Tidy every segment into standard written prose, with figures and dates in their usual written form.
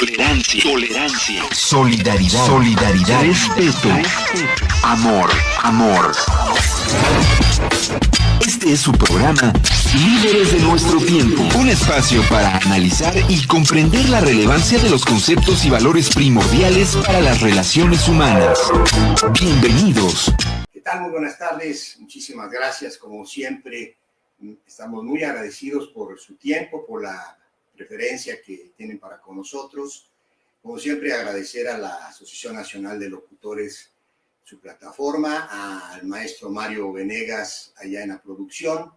tolerancia, solidaridad, respeto, amor. Este es su programa Líderes de nuestro tiempo, un espacio para analizar y comprender la relevancia de los conceptos y valores primordiales para las relaciones humanas. Bienvenidos. ¿Qué tal? Muy buenas tardes. Muchísimas gracias. Como siempre, estamos muy agradecidos por su tiempo, por la preferencia que tienen para con nosotros. Como siempre, agradecer a la Asociación Nacional de Locutores su plataforma, al maestro Mario Venegas allá en la producción.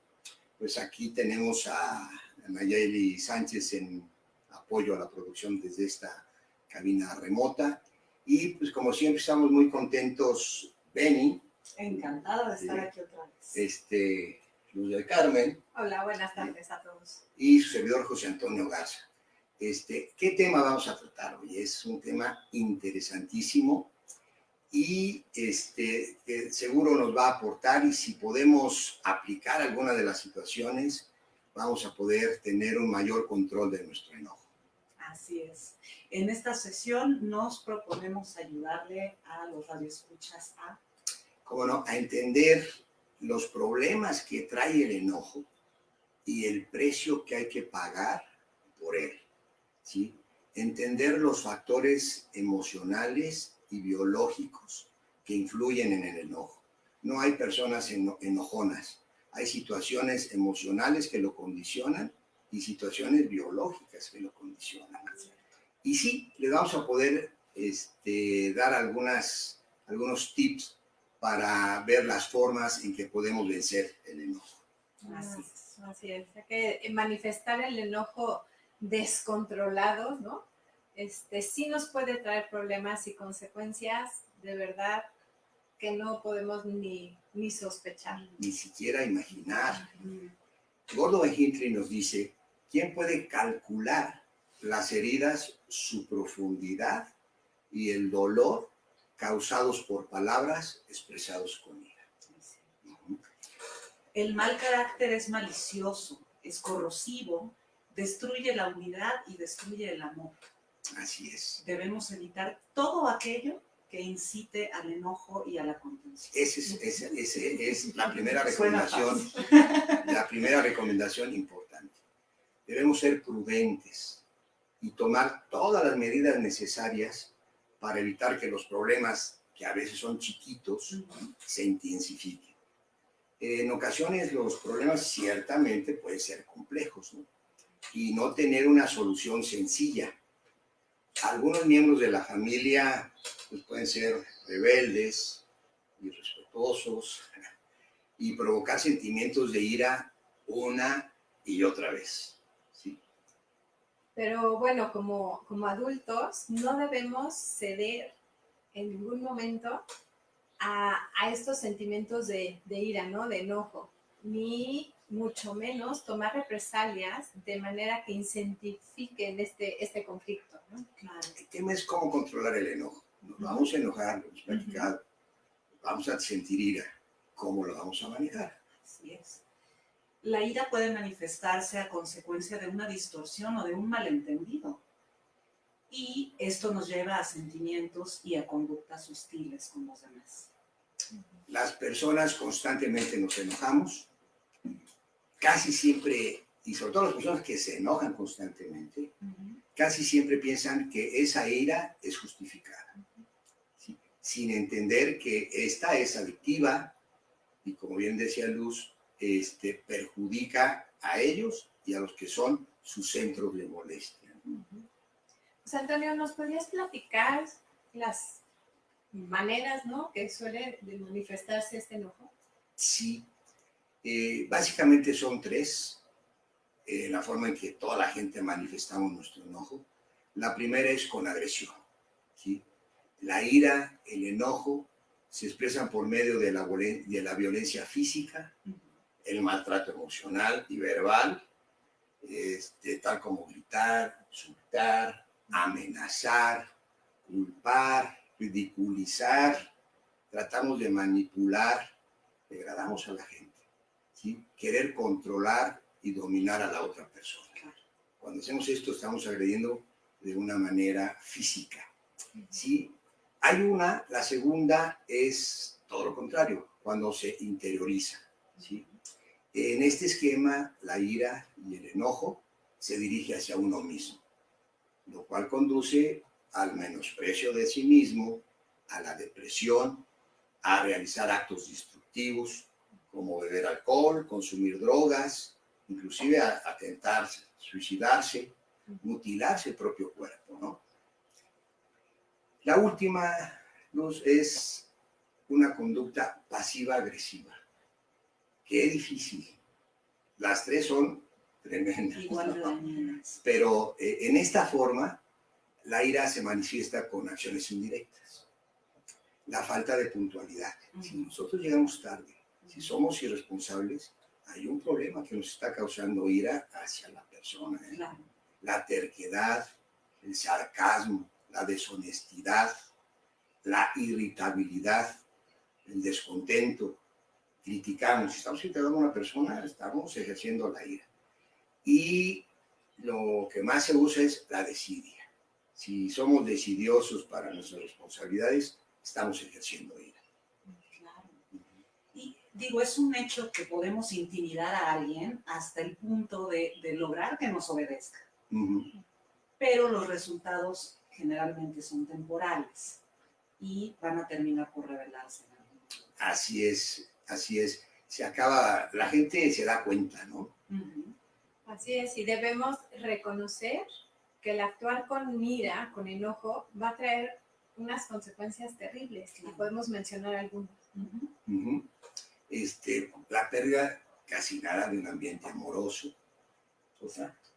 Pues aquí tenemos a Nayeli Sánchez en apoyo a la producción desde esta cabina remota. Y pues como siempre estamos muy contentos, Beni. Encantada de estar aquí otra vez. Luz del Carmen. Hola, buenas tardes a todos. Y su servidor José Antonio Garza. ¿Qué tema vamos a tratar hoy? Es un tema interesantísimo y que seguro nos va a aportar, y si podemos aplicar alguna de las situaciones, vamos a poder tener un mayor control de nuestro enojo. Así es. En esta sesión nos proponemos ayudarle a los radioescuchas a... ¿Cómo no? A entender los problemas que trae el enojo y el precio que hay que pagar por él, ¿sí? Entender los factores emocionales y biológicos que influyen en el enojo. No hay personas enojonas, hay situaciones emocionales que lo condicionan y situaciones biológicas que lo condicionan. Y sí, les vamos a poder dar algunos tips para ver las formas en que podemos vencer el enojo. Así es. Hay que manifestar el enojo descontrolado, ¿no? Sí nos puede traer problemas y consecuencias de verdad que no podemos ni sospechar. Ni siquiera imaginar. Gordon Hinckley nos dice, ¿quién puede calcular las heridas, su profundidad y el dolor causados por palabras expresados con ira? El mal carácter es malicioso, es corrosivo, destruye la unidad y destruye el amor. Así es. Debemos evitar todo aquello que incite al enojo y a la contención. Esa es la primera recomendación, importante. Debemos ser prudentes y tomar todas las medidas necesarias para evitar que los problemas, que a veces son chiquitos, se intensifiquen. En ocasiones los problemas ciertamente pueden ser complejos, ¿no? Y no tener una solución sencilla. Algunos miembros de la familia pues, pueden ser rebeldes, irrespetuosos y provocar sentimientos de ira una y otra vez, ¿sí? Pero bueno, como adultos no debemos ceder en ningún momento a estos sentimientos de ira, ¿no? De enojo, ni mucho menos tomar represalias de manera que incentifiquen este conflicto, ¿no? Claro. El tema es cómo controlar el enojo. Nos vamos a enojar, lo hemos platicado, vamos a sentir ira. ¿Cómo lo vamos a manejar? Así es. La ira puede manifestarse a consecuencia de una distorsión o de un malentendido. Y esto nos lleva a sentimientos y a conductas hostiles con los demás. Las personas constantemente nos enojamos. Casi siempre, y sobre todo las personas que se enojan constantemente, casi siempre piensan que esa ira es justificada, ¿sí? Sin entender que esta es adictiva y, como bien decía Luz, perjudica a ellos y a los que son sus centros de molestia. Pues Antonio, ¿nos podrías platicar las maneras, ¿no?, que suele de manifestarse este enojo? Sí. Básicamente son tres, la forma en que toda la gente manifestamos nuestro enojo. La primera es con agresión, ¿sí? La ira, el enojo, se expresan por medio de la violencia física, el maltrato emocional y verbal, tal como gritar, insultar, amenazar, culpar, ridiculizar. Tratamos de manipular, degradamos a la gente, ¿sí? Querer controlar y dominar a la otra persona. Cuando hacemos esto estamos agrediendo de una manera física. ¿Sí? La segunda es todo lo contrario, cuando se interioriza. ¿Sí? En este esquema, la ira y el enojo se dirige hacia uno mismo, lo cual conduce al menosprecio de sí mismo, a la depresión, a realizar actos destructivos, como beber alcohol, consumir drogas, inclusive a tentar suicidarse, mutilarse el propio cuerpo, ¿no? La última, Luz, es una conducta pasiva-agresiva. Qué difícil. Las tres son tremendas. Igual de dañinas. Pero en esta forma, la ira se manifiesta con acciones indirectas. La falta de puntualidad. Si nosotros llegamos tarde, si somos irresponsables, hay un problema que nos está causando ira hacia la persona. Claro. La terquedad, el sarcasmo, la deshonestidad, la irritabilidad, el descontento. Criticamos. Si estamos criticando a una persona, estamos ejerciendo la ira. Y lo que más se usa es la desidia. Si somos desidiosos para nuestras responsabilidades, estamos ejerciendo ira. Claro. Y digo, es un hecho que podemos intimidar a alguien hasta el punto de lograr que nos obedezca. Pero los resultados generalmente son temporales y van a terminar por rebelarse. Así es. Se acaba, la gente se da cuenta, ¿no? Así es, y debemos reconocer que el actuar con ira, con enojo, va a traer unas consecuencias terribles. Y podemos mencionar algunas. La pérdida casi nada de un ambiente amoroso. Exacto.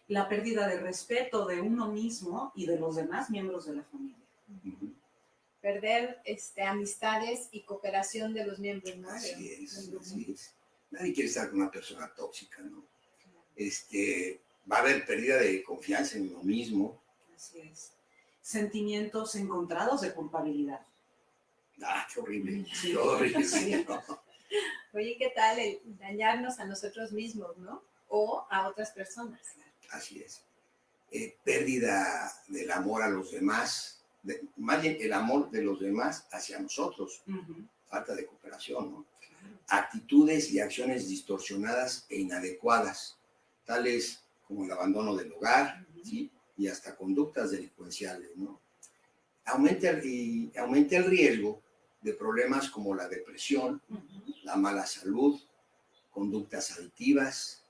La pérdida de respeto de uno mismo y de los demás miembros de la familia. Perder amistades y cooperación de los miembros, ¿no? Así es. Nadie quiere estar con una persona tóxica, ¿no? Va a haber pérdida de confianza en uno mismo. Así es. Sentimientos encontrados de culpabilidad. Qué horrible. Sí. Qué horrible. Sí. Oye, ¿qué tal el dañarnos a nosotros mismos, ¿no? O a otras personas. Así es. Pérdida del amor a los demás, más bien el amor de los demás hacia nosotros. Falta de cooperación, ¿no? Actitudes y acciones distorsionadas e inadecuadas, tales como el abandono del hogar, ¿sí? Y hasta conductas delincuenciales, ¿no? Aumenta el riesgo de problemas como la depresión, la mala salud, conductas adictivas,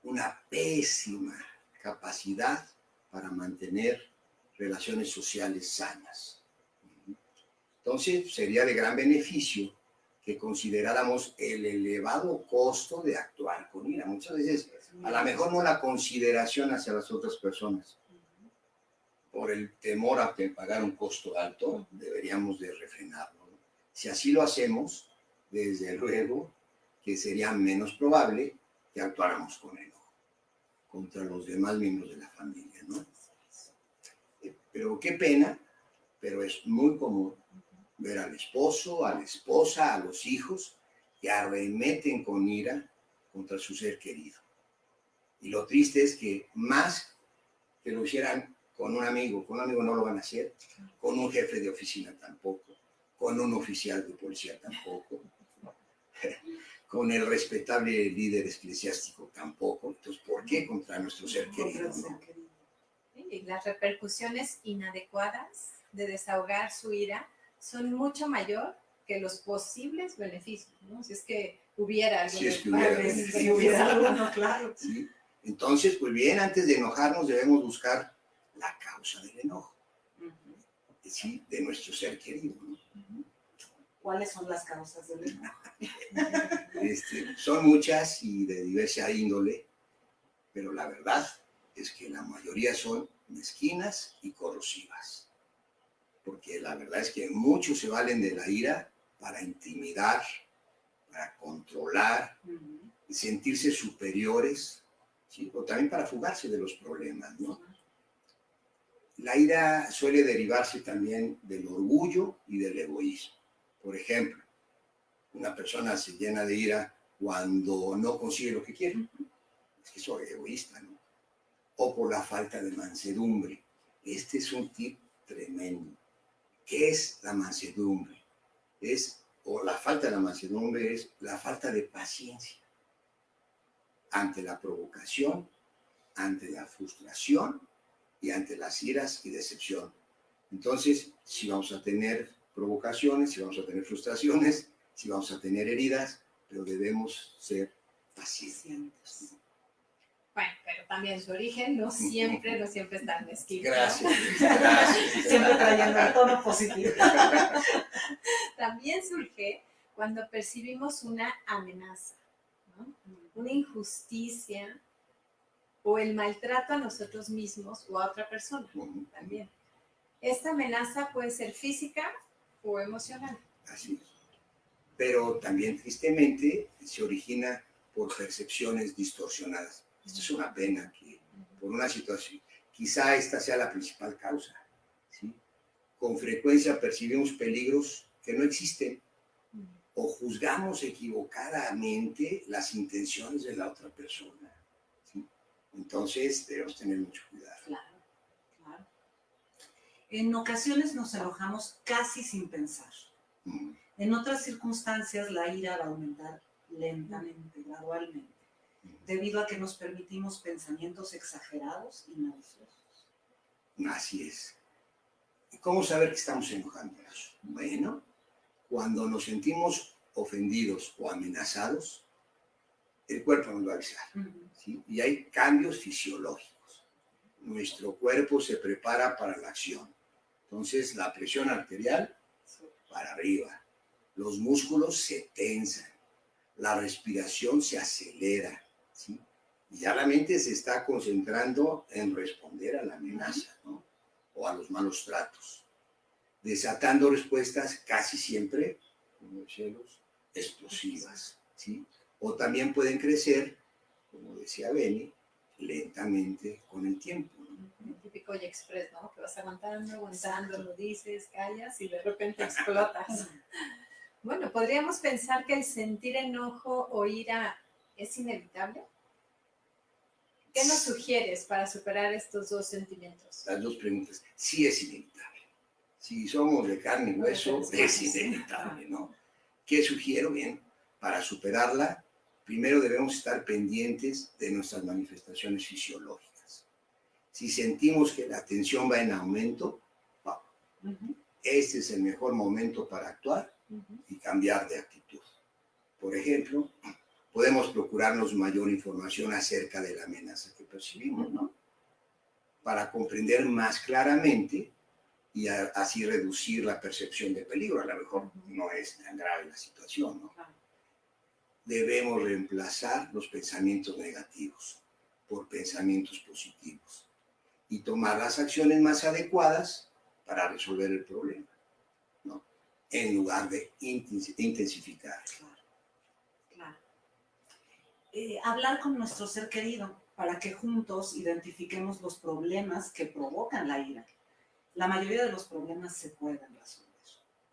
una pésima capacidad para mantener relaciones sociales sanas. Entonces, sería de gran beneficio que consideráramos el elevado costo de actuar con ira. Muchas veces, a lo mejor no la consideración hacia las otras personas. Por el temor a pagar un costo alto, deberíamos de refrenarlo, ¿no? Si así lo hacemos, desde luego que sería menos probable que actuáramos con enojo contra los demás miembros de la familia, ¿no? Pero qué pena, pero es muy común ver al esposo, a la esposa, a los hijos que arremeten con ira contra su ser querido. Y lo triste es que más que lo hicieran con un amigo no lo van a hacer, con un jefe de oficina tampoco, con un oficial de policía tampoco, con el respetable líder eclesiástico tampoco. Entonces, ¿por qué contra nuestro ser querido, no? Y las repercusiones inadecuadas de desahogar su ira son mucho mayor que los posibles beneficios, ¿no? Si es que hubiera algo. Si hubiera alguno, claro. ¿Sí? Entonces, pues bien, antes de enojarnos debemos buscar la causa del enojo, ¿sí? De nuestro ser querido, ¿no? ¿Cuáles son las causas del enojo? Son muchas y de diversa índole, pero la verdad es que la mayoría son mezquinas y corrosivas. Porque la verdad es que muchos se valen de la ira para intimidar, para controlar, sentirse superiores, ¿sí? O también para fugarse de los problemas, ¿no? La ira suele derivarse también del orgullo y del egoísmo. Por ejemplo, una persona se llena de ira cuando no consigue lo que quiere. Es que soy egoísta, ¿no? O por la falta de mansedumbre. Este es un tip tremendo. ¿Qué es la mansedumbre? O la falta de la mansedumbre es la falta de paciencia ante la provocación, ante la frustración y ante las iras y decepción. Entonces, si vamos a tener provocaciones, si vamos a tener frustraciones, si vamos a tener heridas, pero debemos ser pacientes. Bueno, pero también su origen no siempre es tan mezquino. Gracias, gracias. Siempre trayendo el tono positivo. También surge cuando percibimos una amenaza, ¿no? Una injusticia o el maltrato a nosotros mismos o a otra persona también. Esta amenaza puede ser física o emocional. Así es. Pero también tristemente se origina por percepciones distorsionadas. Esto es una pena que por una situación, quizá esta sea la principal causa, ¿sí? Con frecuencia percibimos peligros que no existen o juzgamos equivocadamente las intenciones de la otra persona, ¿sí? Entonces debemos tener mucho cuidado. Claro, claro. En ocasiones nos enojamos casi sin pensar. En otras circunstancias la ira va a aumentar lentamente, gradualmente, debido a que nos permitimos pensamientos exagerados y maliciosos. Así es. ¿Y cómo saber que estamos enojándonos? Bueno, cuando nos sentimos ofendidos o amenazados, el cuerpo nos va a avisar, ¿sí? Y hay cambios fisiológicos. Nuestro cuerpo se prepara para la acción. Entonces, la presión arterial para arriba, los músculos se tensan, la respiración se acelera, ¿sí? Y ya la mente se está concentrando en responder a la amenaza, ¿no? O a los malos tratos, desatando respuestas casi siempre, como decíamos, explosivas, ¿sí? O también pueden crecer, como decía Beni, lentamente con el tiempo, ¿no? El típico y express, ¿no? Que vas aguantando, lo dices, callas y de repente explotas. Bueno, ¿podríamos pensar que el sentir enojo o ira es inevitable? ¿Qué nos sugieres para superar estos dos sentimientos? Las dos preguntas. Sí es inevitable. Si somos de carne y hueso, es inevitable, ¿no? ¿Qué sugiero? Bien, para superarla, primero debemos estar pendientes de nuestras manifestaciones fisiológicas. Si sentimos que la tensión va en aumento, este es el mejor momento para actuar y cambiar de actitud. Por ejemplo, podemos procurarnos mayor información acerca de la amenaza que percibimos, ¿no? Para comprender más claramente y así reducir la percepción de peligro. A lo mejor no es tan grave la situación, ¿no? Debemos reemplazar los pensamientos negativos por pensamientos positivos y tomar las acciones más adecuadas para resolver el problema, ¿no? En lugar de intensificar. Claro. Hablar con nuestro ser querido para que juntos identifiquemos los problemas que provocan la ira. La mayoría de los problemas se pueden resolver.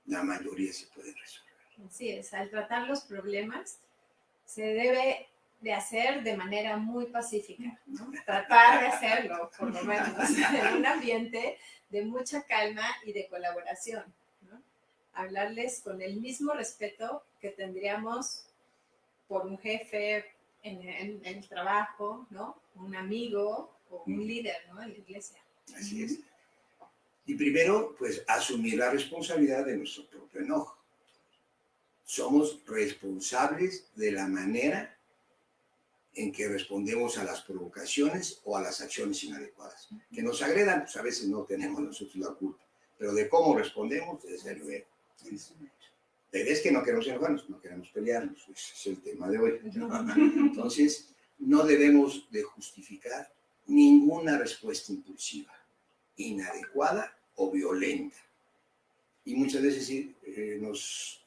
La mayoría se pueden resolver. Así es, al tratar los problemas se debe de hacer de manera muy pacífica, ¿no? Tratar de hacerlo, por lo menos, en un ambiente de mucha calma y de colaboración, ¿no? Hablarles con el mismo respeto que tendríamos por un jefe en el trabajo, ¿no? Un amigo o un líder, ¿no? En la iglesia. Así es. Y primero, pues, asumir la responsabilidad de nuestro propio enojo. Somos responsables de la manera en que respondemos a las provocaciones o a las acciones inadecuadas. Que nos agredan, pues a veces no tenemos nosotros la culpa, pero de cómo respondemos, desde luego. La idea es que no queremos enojarnos, no queremos pelearnos, ese es el tema de hoy. Entonces, no debemos de justificar ninguna respuesta impulsiva, inadecuada o violenta. Y muchas veces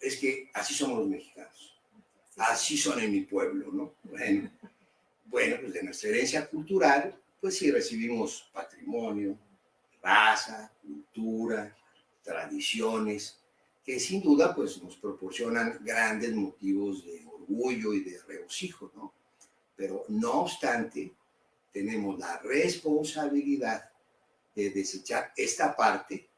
es que así somos los mexicanos, así son en mi pueblo, ¿no? Bueno, pues de nuestra herencia cultural, pues sí recibimos patrimonio, raza, cultura, tradiciones, que sin duda pues nos proporcionan grandes motivos de orgullo y de regocijo, ¿no? Pero no obstante, tenemos la responsabilidad desechar esta parte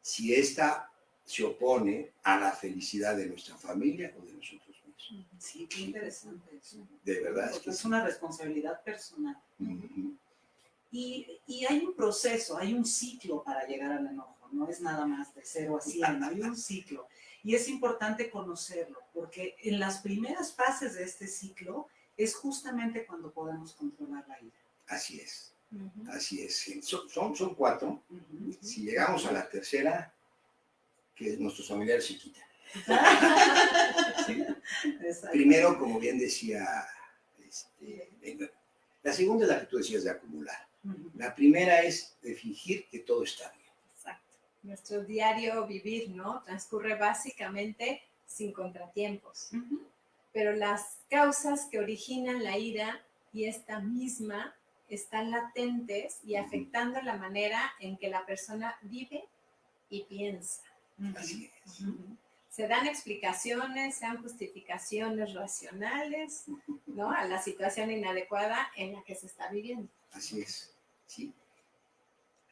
si esta se opone a la felicidad de nuestra familia o de nosotros mismos. Sí, qué interesante eso. De verdad. Porque es sí. una responsabilidad personal. Ujú. Y hay un proceso, hay un ciclo para llegar al enojo, no es nada más de 0 a 100, hay un ciclo. Y es importante conocerlo, porque en las primeras fases de este ciclo es justamente cuando podemos controlar la ira. Así es, Ujú. así es. Son 4. Ujú. Si llegamos a la tercera, que nuestros familiares se quitan. ¿Sí? Exacto. Primero, como bien decía, la segunda es la que tú decías de acumular. Ujú. La primera es de fingir que todo está bien. Exacto. Nuestro diario vivir, ¿no? Transcurre básicamente sin contratiempos. Ujú. Pero las causas que originan la ira y esta misma están latentes y afectando la manera en que la persona vive y piensa. Así es. Ujú. Se dan explicaciones, sean justificaciones racionales, ¿no? A la situación inadecuada en la que se está viviendo. Así es. ¿Sí?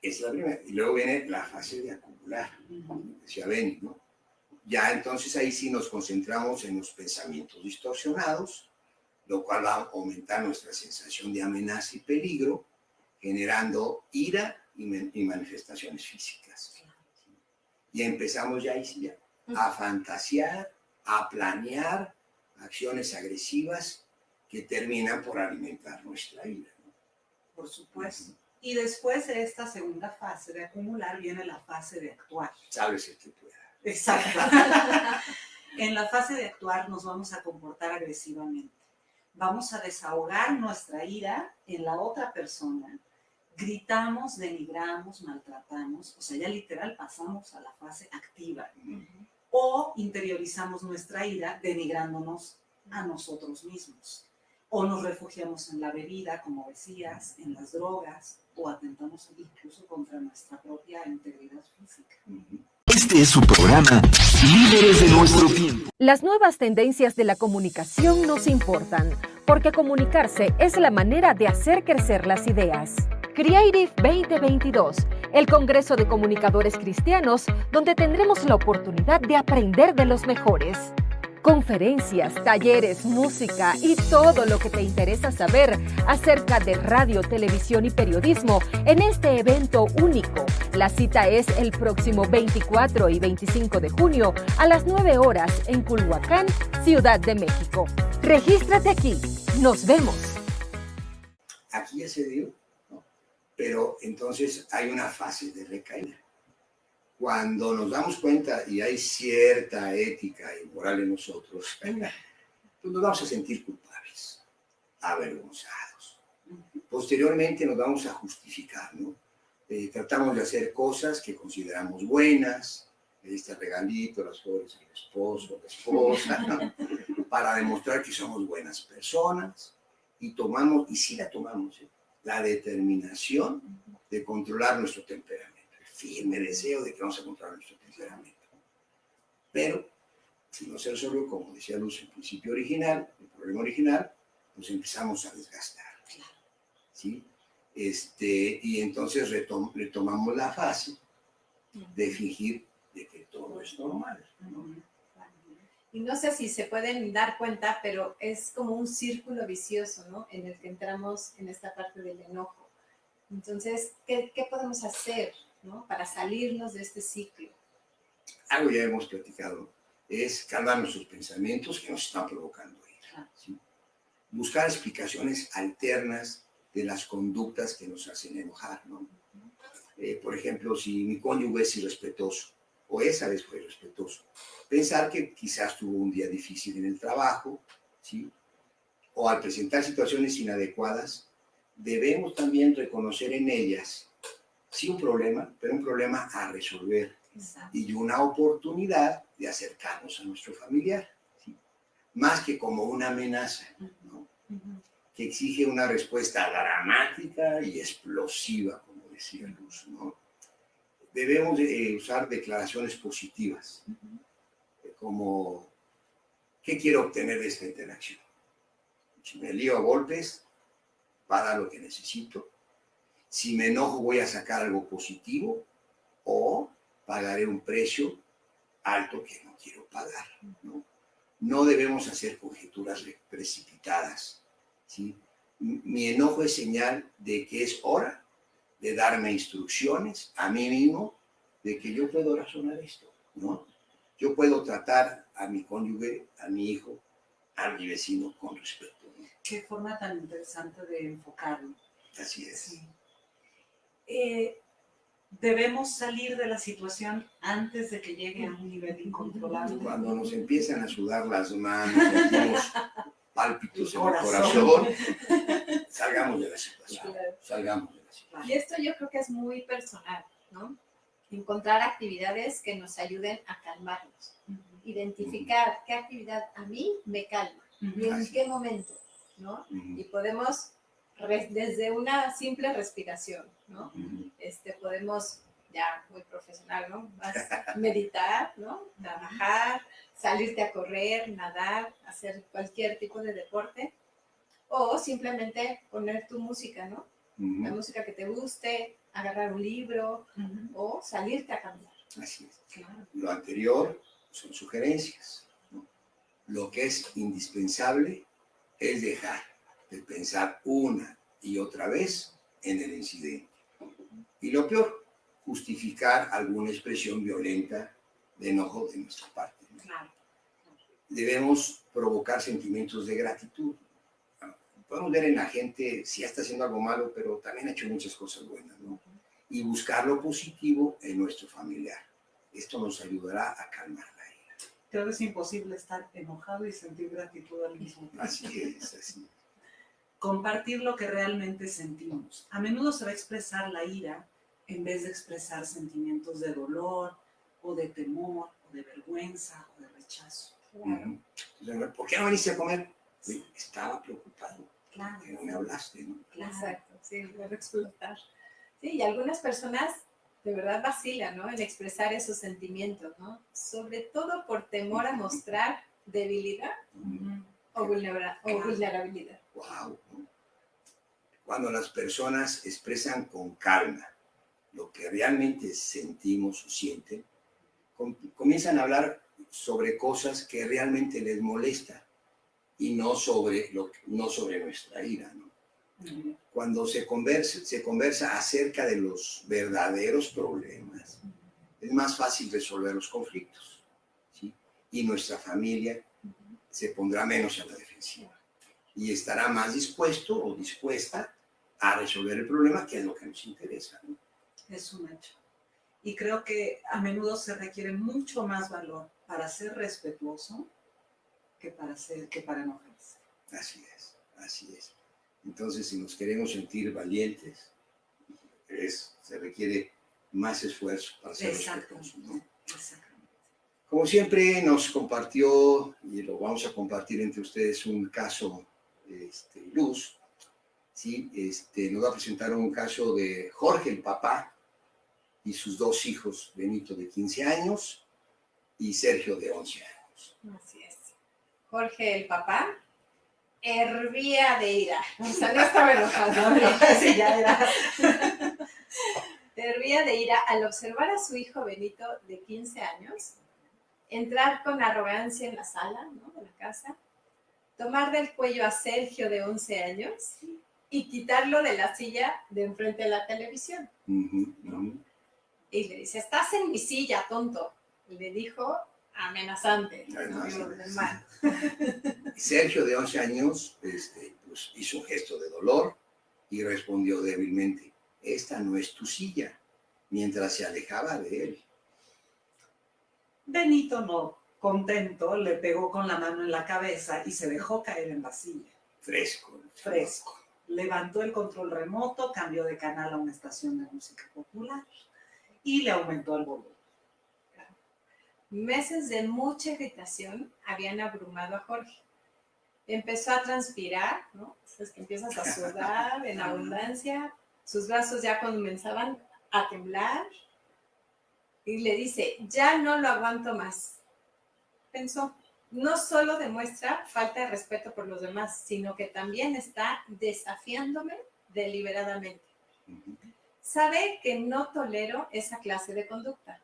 Es la primera. Y luego viene la fase de acumular. Ujú. Decía Benny, ¿no? Ya entonces ahí sí nos concentramos en los pensamientos distorsionados, lo cual va a aumentar nuestra sensación de amenaza y peligro, generando ira y manifestaciones físicas. Y empezamos ya ahí sí ya a fantasear, a planear acciones agresivas que terminan por alimentar nuestra ira, ¿no? Por supuesto. Y después de esta segunda fase de acumular viene la fase de actuar. Sabes el que pueda. Exacto. En la fase de actuar nos vamos a comportar agresivamente. Vamos a desahogar nuestra ira en la otra persona. Gritamos, denigramos, maltratamos. O sea, ya literal pasamos a la fase activa. O interiorizamos nuestra ira denigrándonos a nosotros mismos. O nos refugiamos en la bebida, como decías, en las drogas, o atentamos incluso contra nuestra propia integridad física. Este es su programa Líderes de nuestro tiempo. Las nuevas tendencias de la comunicación nos importan, porque comunicarse es la manera de hacer crecer las ideas. Creative 2022, el Congreso de Comunicadores Cristianos, donde tendremos la oportunidad de aprender de los mejores. Conferencias, talleres, música y todo lo que te interesa saber acerca de radio, televisión y periodismo en este evento único. La cita es el próximo 24 y 25 de junio a las 9 horas en Culhuacán, Ciudad de México. Regístrate aquí. Nos vemos. Aquí ya se dio, ¿no? Pero entonces hay una fase de recaída. Cuando nos damos cuenta y hay cierta ética y moral en nosotros, pues nos vamos a sentir culpables, avergonzados. Posteriormente nos vamos a justificar, ¿no? Tratamos de hacer cosas que consideramos buenas, este regalito, las flores al esposo, a la esposa, ¿no? Para demostrar que somos buenas personas y tomamos, y sí la tomamos, la determinación de controlar nuestro temperamento. Firme deseo de que vamos a controlar nuestro temperamento. Pero, si no se resolvió, como decía Luz, el principio original, el problema original, pues empezamos a desgastar. ¿Sí? Y entonces retomamos la fase de fingir de que todo es normal, ¿no? Y no sé si se pueden dar cuenta, pero es como un círculo vicioso, ¿no? En el que entramos en esta parte del enojo. Entonces, ¿qué podemos hacer, ¿no? Para salirnos de este ciclo? Algo ya hemos platicado, es calmar nuestros pensamientos que nos están provocando ira, ¿sí? Buscar explicaciones alternas de las conductas que nos hacen enojar, ¿no? Por ejemplo, si mi cónyuge es irrespetuoso, o esa vez fue irrespetuoso, pensar que quizás tuvo un día difícil en el trabajo, ¿sí? O al presentar situaciones inadecuadas, debemos también reconocer en ellas, sí un problema, pero un problema a resolver. Exacto. Y una oportunidad de acercarnos a nuestro familiar, ¿sí? Más que como una amenaza, ¿no? Que exige una respuesta dramática y explosiva, como decía Luz, ¿no? Debemos usar declaraciones positivas, como, ¿qué quiero obtener de esta interacción? Si me lío a golpes, va a dar lo que necesito. Si me enojo voy a sacar algo positivo o pagaré un precio alto que no quiero pagar, ¿no? No debemos hacer conjeturas precipitadas, ¿sí? Mi enojo es señal de que es hora de darme instrucciones a mí mismo de que yo puedo razonar esto, ¿no? Yo puedo tratar a mi cónyuge, a mi hijo, a mi vecino con respeto, ¿no? Qué forma tan interesante de enfocarlo. Así es. Sí. Debemos salir de la situación antes de que llegue a un nivel incontrolable. Cuando nos empiezan a sudar las manos, sentimos pálpitos en el Corazón. corazón, salgamos de la situación, Claro. salgamos de la situación. Y esto yo creo que es muy personal, ¿no? Encontrar actividades que nos ayuden a calmarnos. Identificar qué actividad a mí me calma y en Así qué es. momento, ¿no? Y Ujú, podemos, desde una simple respiración, ¿no? ujú. Podemos, ya muy profesional, ¿no? Meditar, ¿no? Trabajar, salirte a correr, nadar, hacer cualquier tipo de deporte o simplemente poner tu música, ¿no? La Ujú. música que te guste, agarrar un libro o salirte a caminar. Así es. Claro. Lo anterior son sugerencias, ¿no? Lo que es indispensable es dejar de pensar una y otra vez en el incidente. Y lo peor, justificar alguna expresión violenta de enojo de nuestra parte, ¿no? Claro. Debemos provocar sentimientos de gratitud. Podemos ver en la gente si está haciendo algo malo, pero también ha hecho muchas cosas buenas, ¿no? Y buscar lo positivo en nuestro familiar. Esto nos ayudará a calmar la ira. Creo que es imposible estar enojado y sentir gratitud al mismo tiempo. Así es, así. Compartir lo que realmente sentimos. A menudo se va a expresar la ira en vez de expresar sentimientos de dolor o de temor o de vergüenza o de rechazo. Claro. Entonces, ¿por qué no viniste a comer? Oye, estaba preocupado. Claro. Que no me hablaste, ¿no? Claro. Exacto, sí, luego explotar. Sí, y algunas personas de verdad vacilan, ¿no? En expresar esos sentimientos, ¿no? Sobre todo por temor a mostrar debilidad o vulnerabilidad. Wow, ¿no? Cuando las personas expresan con calma lo que realmente sentimos o sienten, comienzan a hablar sobre cosas que realmente les molesta y no sobre nuestra ira, ¿no? Cuando se conversa acerca de los verdaderos problemas, es más fácil resolver los conflictos, ¿sí? Y nuestra familia se pondrá menos a la defensiva y estará más dispuesto o dispuesta a resolver el problema, que es lo que nos interesa, ¿no? Es un hecho. Y creo que a menudo se requiere mucho más valor para ser respetuoso que para enojarse. Así es, así es. Entonces, si nos queremos sentir valientes, se requiere más esfuerzo para ser respetuosos, ¿no? Exactamente. Como siempre nos compartió, y lo vamos a compartir entre ustedes, un caso, Luz, ¿sí? Nos va a presentar un caso de Jorge, el papá, y sus dos hijos, Benito de 15 años y Sergio de 11 años. Así es. Jorge, el papá, hervía de ira. O sea, no estaba enojado. Sí, ya era. Hervía de ira al observar a su hijo Benito de 15 años entrar con arrogancia en la sala, ¿no?, de la casa, tomar del cuello a Sergio de 11 años y quitarlo de la silla de enfrente de la televisión. Y le dice, estás en mi silla, tonto. Y le dijo amenazante. Sergio de 11 años pues, hizo un gesto de dolor y respondió débilmente, esta no es tu silla, mientras se alejaba de él. Benito, no contento, le pegó con la mano en la cabeza y se dejó caer en la silla. Fresco. Levantó el control remoto, cambió de canal a una estación de música popular y le aumentó el volumen. Meses de mucha irritación habían abrumado a Jorge. Empezó a transpirar, ¿no? Es que empiezas a sudar en abundancia, sus brazos ya comenzaban a temblar y le dice, ya no lo aguanto más. Pensó, no solo demuestra falta de respeto por los demás, sino que también está desafiándome deliberadamente. Sabe que no tolero esa clase de conducta.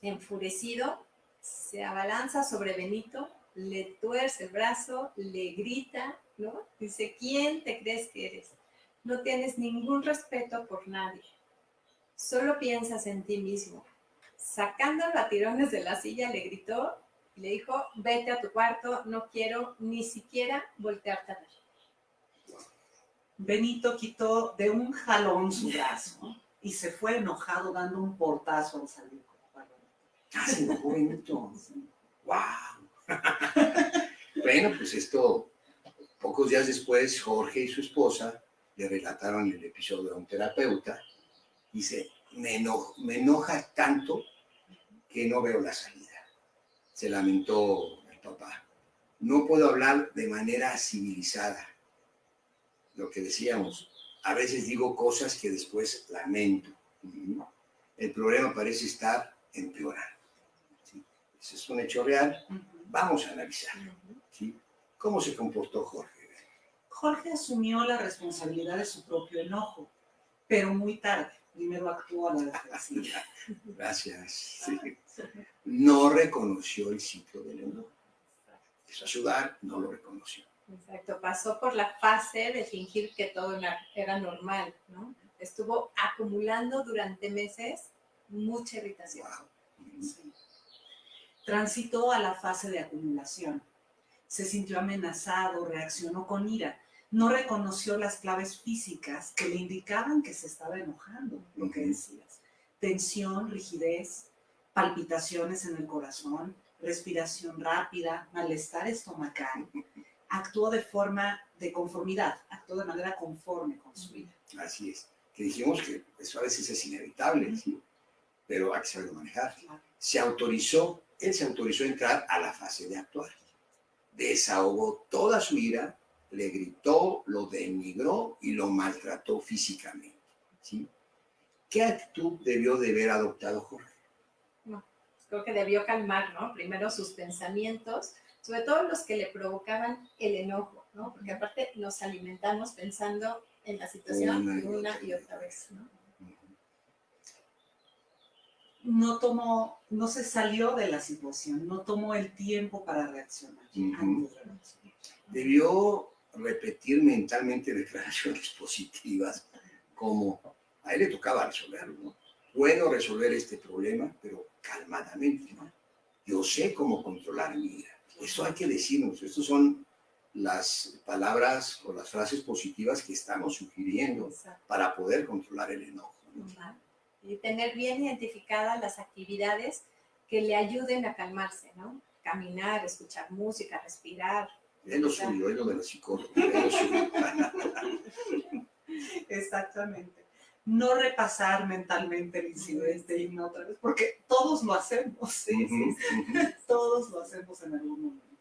Enfurecido, se abalanza sobre Benito, le tuerce el brazo, le grita, ¿no? Dice, ¿quién te crees que eres? No tienes ningún respeto por nadie. Solo piensas en ti mismo. Sacándolo a tirones de la silla, le gritó y le dijo, vete a tu cuarto, no quiero ni siquiera voltearte a ver. Benito quitó de un jalón su brazo y se fue enojado dando un portazo al salir. Ah, se enojó Benito. ¡Wow! Bueno, pues esto, pocos días después, Jorge y su esposa le relataron el episodio a un terapeuta. Dice, me enoja tanto que no veo la salida. Se lamentó el papá. No puedo hablar de manera civilizada. Lo que decíamos, a veces digo cosas que después lamento. El problema parece estar empeorando. ¿Sí? Ese es un hecho real. Vamos a analizarlo. ¿Sí? ¿Cómo se comportó Jorge? Jorge asumió la responsabilidad de su propio enojo, pero muy tarde. Primero actuó a la defensiva. Gracias. Sí. No reconoció el ciclo del enojo. Empezó a sudar, no lo reconoció. Exacto, pasó por la fase de fingir que todo era normal, ¿no? Estuvo acumulando durante meses mucha irritación. Wow. Sí. Transitó a la fase de acumulación. Se sintió amenazado, reaccionó con ira. No reconoció las claves físicas que le indicaban que se estaba enojando, lo que decías. Tensión, rigidez, palpitaciones en el corazón, respiración rápida, malestar estomacal. Actuó de forma de conformidad, actuó de manera conforme con su vida. Así es. Que dijimos que eso a veces es inevitable, ¿sí? Pero hay que saberlo manejar. Claro. Él se autorizó a entrar a la fase de actuar. Desahogó toda su ira, le gritó, lo denigró y lo maltrató físicamente, ¿sí? ¿Qué actitud debió de haber adoptado Jorge? No, creo que debió calmar, ¿no? Primero sus pensamientos, sobre todo los que le provocaban el enojo, ¿no? Porque aparte nos alimentamos pensando en la situación una y otra vez, ¿no? No se salió de la situación, no tomó el tiempo para reaccionar. Debió repetir mentalmente declaraciones positivas, como a él le tocaba resolverlo, ¿no? Puedo resolver este problema, pero calmadamente, ¿no? Yo sé cómo controlar mi ira. Eso hay que decirnos, estas son las palabras o las frases positivas que estamos sugiriendo para poder controlar el enojo, ¿no? Y tener bien identificadas las actividades que le ayuden a calmarse, ¿no? Caminar, escuchar música, respirar. Es lo suyo, es lo de los psicólogos, es lo suyo. Exactamente. No repasar mentalmente el incidente y no otra vez, porque todos lo hacemos, ¿sí? Todos lo hacemos en algún momento.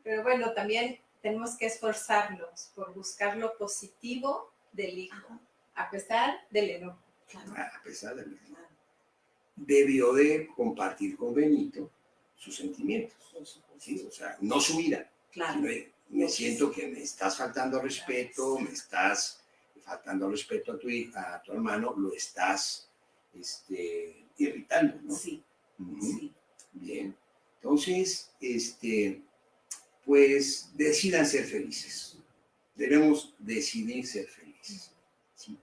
Pero bueno, también tenemos que esforzarnos por buscar lo positivo del hijo, a pesar del enojo. Claro. A pesar del enojo. Debió de compartir con Benito sus sentimientos, ¿sí? O sea, no su ira. Claro. Me siento que me estás faltando respeto, me estás faltando respeto a tu hermano, lo estás irritando, ¿no? Sí, sí. Bien. Entonces, pues decidan ser felices. Debemos decidir ser felices. ¿Sí?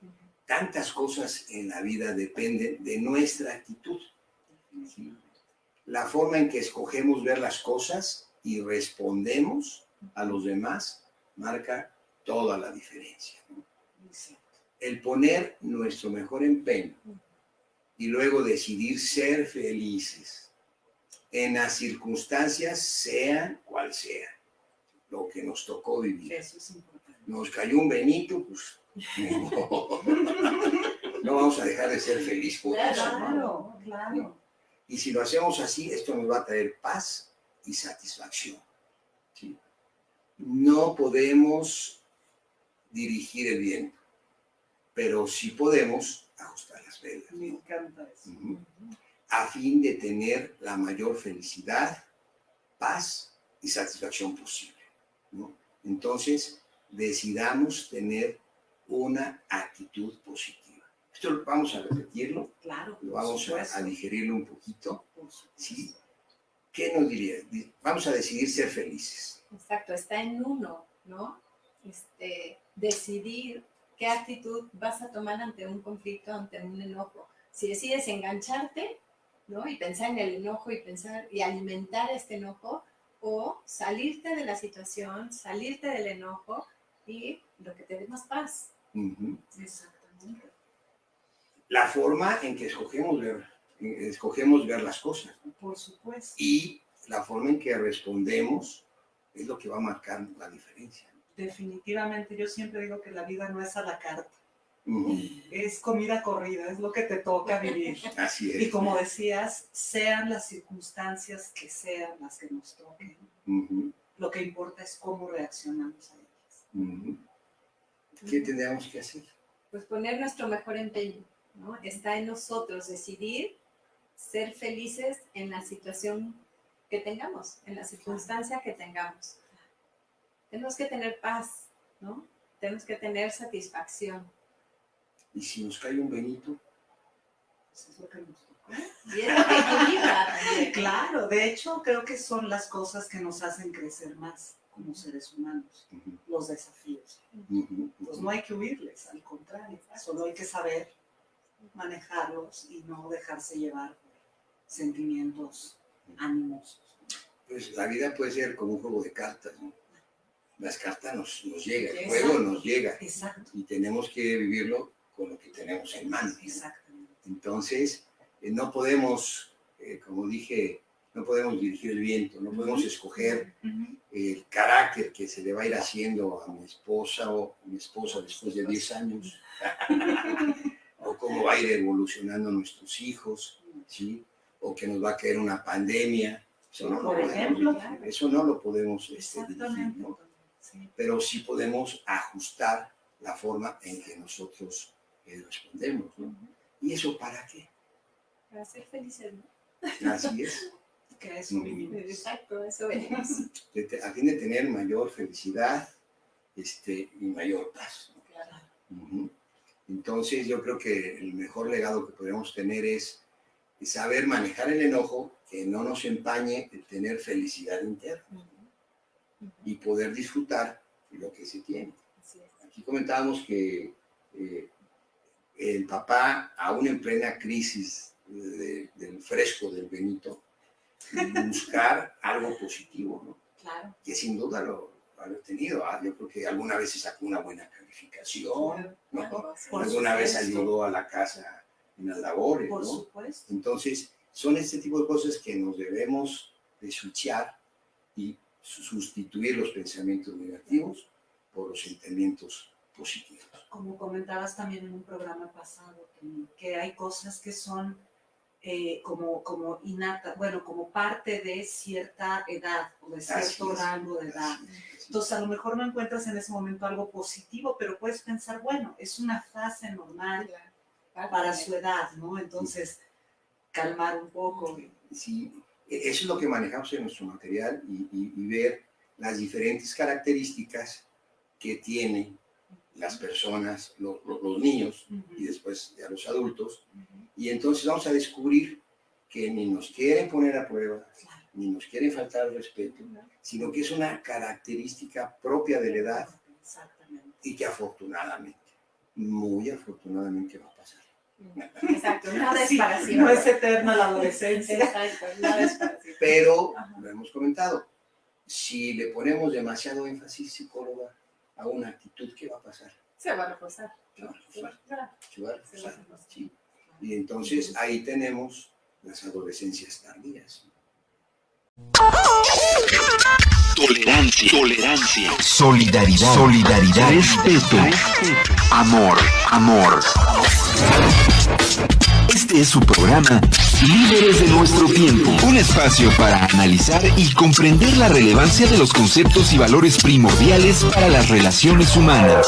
Tantas cosas en la vida dependen de nuestra actitud. ¿Sí? La forma en que escogemos ver las cosas y respondemos a los demás marca toda la diferencia, ¿no? El poner nuestro mejor empeño y luego decidir ser felices en las circunstancias, sean cual sea, lo que nos tocó vivir. Eso es importante. Nos cayó un Benito, pues no vamos a dejar de ser felices por eso. Claro, claro. Y si lo hacemos así, esto nos va a traer paz y satisfacción. ¿Sí? No podemos dirigir el viento, pero sí podemos ajustar las velas, ¿no? Me encanta eso. A fin de tener la mayor felicidad, paz y satisfacción posible, ¿no? Entonces, decidamos tener una actitud positiva. Esto vamos a repetirlo, Claro, lo por vamos supuesto, a digerirlo un poquito. por supuesto. ¿Sí? ¿Qué nos diría? Vamos a decidir ser felices. Exacto, está en uno, ¿no? Decidir qué actitud vas a tomar ante un conflicto, ante un enojo. Si decides engancharte, ¿no? Y pensar en el enojo y pensar y alimentar este enojo, o salirte de la situación, salirte del enojo y lo que te dé más paz. Ujú. Exactamente. La forma en que escogemos ver las cosas, ¿no? Por supuesto. Y la forma en que respondemos es lo que va a marcar la diferencia. Definitivamente, yo siempre digo que la vida no es a la carta, Ujú. es comida corrida, es lo que te toca vivir. Así Y es. como decías, sean las circunstancias que sean las que nos toquen, Ujú, lo que importa es cómo reaccionamos a ellas. ujú. ¿Qué tendríamos que hacer? Pues poner nuestro mejor empeño, ¿no? Está en nosotros decidir ser felices en la situación que tengamos, en la circunstancia que tengamos. Tenemos que tener paz, ¿no? Tenemos que tener satisfacción. Y si nos cae un Benito, Eso es lo que nos toca. Y es lo que equilibra también. Claro, de hecho creo que son las cosas que nos hacen crecer más como seres humanos, ujú, los desafíos. ujú, Pues no hay que huirles, al contrario, solo hay que saber manejarlos y no dejarse llevar por sentimientos animosos. pues la vida puede ser como un juego de cartas, ¿no? Las cartas nos llegan, el Exacto. juego nos llega Exacto, y tenemos que vivirlo con lo que tenemos en mano, ¿no? exactamente. Entonces, no podemos, como dije, no podemos dirigir el viento, no podemos escoger Ujú. el carácter que se le va a ir haciendo a mi esposa o a mi esposa después de 10 años, o cómo va a ir evolucionando nuestros hijos, ¿sí? O que nos va a caer una pandemia. Eso no, Por lo ejemplo. podemos dirigir, eso no lo podemos dirigir, Exactamente. ¿no? Sí. Pero sí podemos ajustar la forma en que nosotros respondemos, ¿no? ¿Y eso para qué? Para ser felices, ¿no? Así es. Que a eso vinimos. Exacto, eso venimos. A fin de tener mayor felicidad y mayor paz, ¿no? Claro. Ujú. Entonces yo creo que el mejor legado que podemos tener es saber manejar el enojo, que no nos empañe el tener felicidad interna y poder disfrutar lo que se tiene. Así es. Aquí comentábamos que el papá, aún en plena crisis del fresco del Benito, buscar algo positivo, ¿no? Claro. Que sin duda lo ha tenido. Yo creo que alguna vez se sacó una buena calificación, ¿no? Por Alguna vez supuesto. ayudó a la casa en las labores, Por ¿no? supuesto. Entonces, son este tipo de cosas que nos debemos de switchar y sustituir los pensamientos negativos por los sentimientos positivos. Como comentabas también en un programa pasado, que hay cosas que son como innata, bueno, como parte de cierta edad o de cierto rango de edad. Así es. Entonces, a lo mejor no encuentras en ese momento algo positivo, pero puedes pensar, bueno, es una fase normal para su edad, ¿no? Entonces, calmar un poco. Sí, eso es lo que manejamos en nuestro material y ver las diferentes características que tienen las personas, los niños y después ya los adultos. Y entonces vamos a descubrir que ni nos quieren poner a prueba, Claro. ni nos quieren faltar al respeto, sino que es una característica propia de la edad Exactamente. y que afortunadamente, muy afortunadamente va a pasar. Exacto, nada es Sí, para siempre. no es eterna la adolescencia. Exacto, nada es para siempre. Pero, Ajá. lo hemos comentado, si le ponemos demasiado énfasis, psicóloga, a una actitud, ¿qué va a pasar? Se va a reforzar. Se va a reforzar, Claro. se va a Se va a reforzar, reforzar. ¿sí? Y entonces ahí tenemos las adolescencias tardías. Tolerancia, solidaridad, respeto, amor. Este es su programa Líderes de nuestro tiempo, un espacio para analizar y comprender la relevancia de los conceptos y valores primordiales para las relaciones humanas.